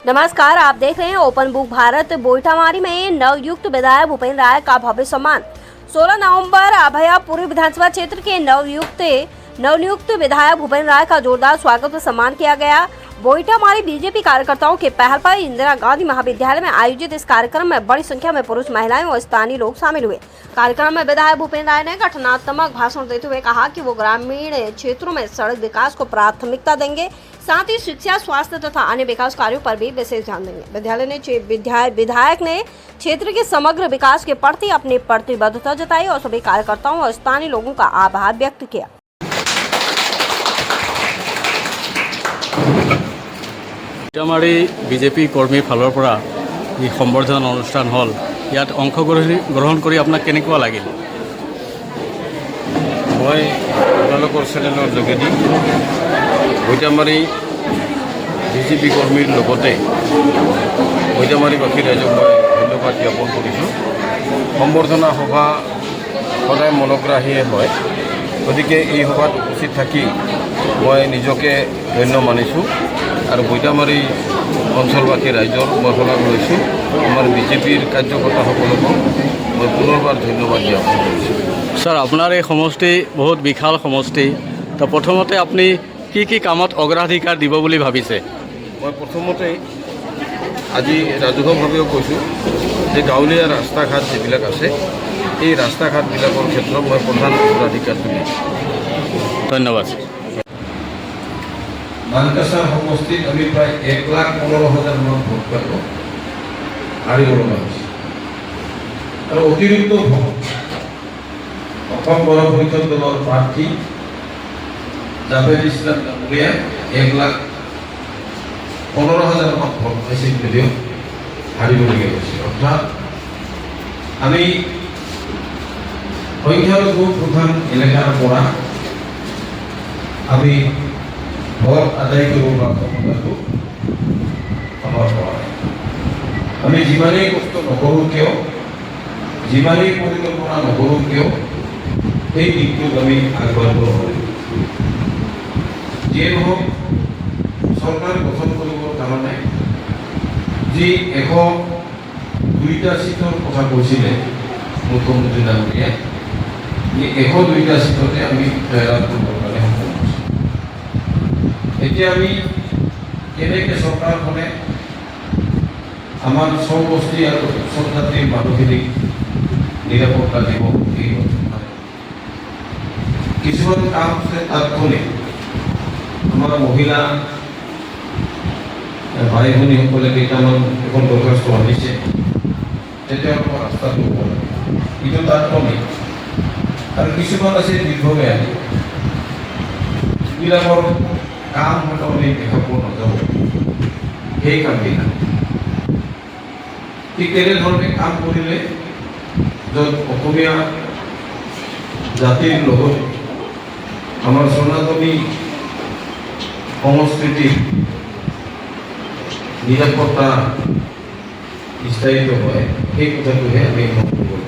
नमस्कार, आप देख रहे हैं ओपन बुक भारत। बोईठामारी में नवयुक्त विधायक भूपेंद्र राय का भव्य सम्मान। 16 नवंबर अभयापुरी विधानसभा क्षेत्र के नवनियुक्त विधायक भूपेंद्र राय का जोरदार स्वागत व सम्मान किया गया। बोईठामारी बीजेपी कार्यकर्ताओं के पहल पर इंदिरा गांधी महाविद्यालय में आयोजित इस कार्यक्रम में बड़ी संख्या में पुरुष, महिलाएं और स्थानीय लोग शामिल हुए। कार्यक्रम में विधायक भूपेंद्र राय ने गठनात्मक भाषण देते हुए कहा कि वो ग्रामीण क्षेत्रों में सड़क विकास को प्राथमिकता देंगे, साथ ही शिक्षा, स्वास्थ्य तथा अन्य विकास कार्यों पर भी विशेष ध्यान देंगे। विधायक ने क्षेत्र के समग्र विकास के प्रति अपनी प्रतिबद्धता जताई और सभी कार्यकर्ताओं और स्थानीय लोगों का आभार व्यक्त किया। बोईठामारी बीजेपी कर्मी फाলৰ পৰা এই সম্বৰ্ধন অনুষ্ঠান হল। ইয়াত অংশগ্ৰহণ কৰি আপোনাক কেনেকুৱা লাগিল? মই আপোনালোকৰ চেনেলৰ যোগেদি बोईठामारी বিজেপি কৰ্মীৰ লগতে बोईठामारीবাসী ৰাইজক মই ধন্যবাদ জ্ঞাপন কৰিছোঁ। সম্বৰ্ধনা সভা সদায় মনোগ্ৰাহীয়ে হয়, গতিকে এই সভাত উপস্থিত থাকি মই নিজকে ধন্য মানিছোঁ আৰু बोईठामारी অঞ্চলবাসী ৰাইজৰ মই শলাগ লৈছোঁ। আমাৰ বিজেপিৰ কাৰ্যকৰ্তাসকলকো মই পুনৰবাৰ ধন্যবাদ জ্ঞাপন কৰিছোঁ। ছাৰ, আপোনাৰ এই সমষ্টি বহুত বিশাল সমষ্টি, তো প্ৰথমতে আপুনি কি কামত অগ্ৰাধিকাৰ দিব বুলি ভাবিছে? মই প্ৰথমতে আজি ৰাজহুৱাভাৱেও কৈছোঁ যে গাঁৱলীয়া ৰাস্তা ঘাট যিবিলাক আছে এই ৰাস্তা ঘাটবিলাকৰ ক্ষেত্ৰত মই প্ৰধান অগ্ৰাধিকাৰ দিম। ধন্যবাদ। মানকাছাৰ সমষ্টিত আমি প্ৰায় 1,15,000 মান ভোট পাব হাৰিব লগা হৈছে আৰু অতিৰিক্ত ভোট অসম গণ পৰিষদ দলৰ প্ৰাৰ্থী জাভেদ ইছলাম ডাঙৰীয়াই 1,15,000 মান ভোট পাইছিল যদিও হাৰিবলগীয়া হৈছিল। অৰ্থাৎ আমি সংখ্যালঘু প্ৰধান এলেকাৰ পৰা আমি ভোট আদায় কৰিব পৰা ক্ষমতাটো আমাৰ পৰা নাই। আমি যিমানেই কষ্ট নকৰোঁ কিয়, যিমানেই পৰিকল্পনা নকৰোঁ কিয়, সেই দিশটোত আমি আগবাঢ়িব নোৱাৰিম। যিয়ে নহওক, চৰকাৰ গঠন কৰিবৰ কাৰণে যি 102টা চিটৰ কথা কৈছিলে মুখ্যমন্ত্ৰী ডাঙৰীয়াই, এই 102টা চিটতে আমি জয়লাভ কৰিবৰ কাৰণে সক্ষম হৈছোঁ। এতিয়া আমি কেনেকৈ চৰকাৰখনে আমাৰ সমষ্টি আৰু উচ্চ জাতিৰ মানুহখিনিক নিৰাপত্তা দিব, এই কিছুমান কাম আছে তাৎক্ষণিক। আমাৰ মহিলা ভাই ভনীসকলে কেইটামান এখন দৰখাস্ত আনিছে, তেওঁলোকৰ ৰাস্তাটো হ'ব লাগে, কিন্তু তাৎক্ষণিক। আৰু কিছুমান আছে দীৰ্ঘম্যাদী, যিবিলাকৰ কাম মোটামুটি দেখা পোৱা নাযাব, সেই কামবিলাক ঠিক তেনেধৰণে কাম কৰিলে য'ত অসমীয়া জাতিৰ লগত আমাৰ সনাতনী সংস্কৃতিৰ নিৰাপত্তা স্থায়িত্ব হয়, সেই কথাটোহে আমি মন কৰিব লাগিব।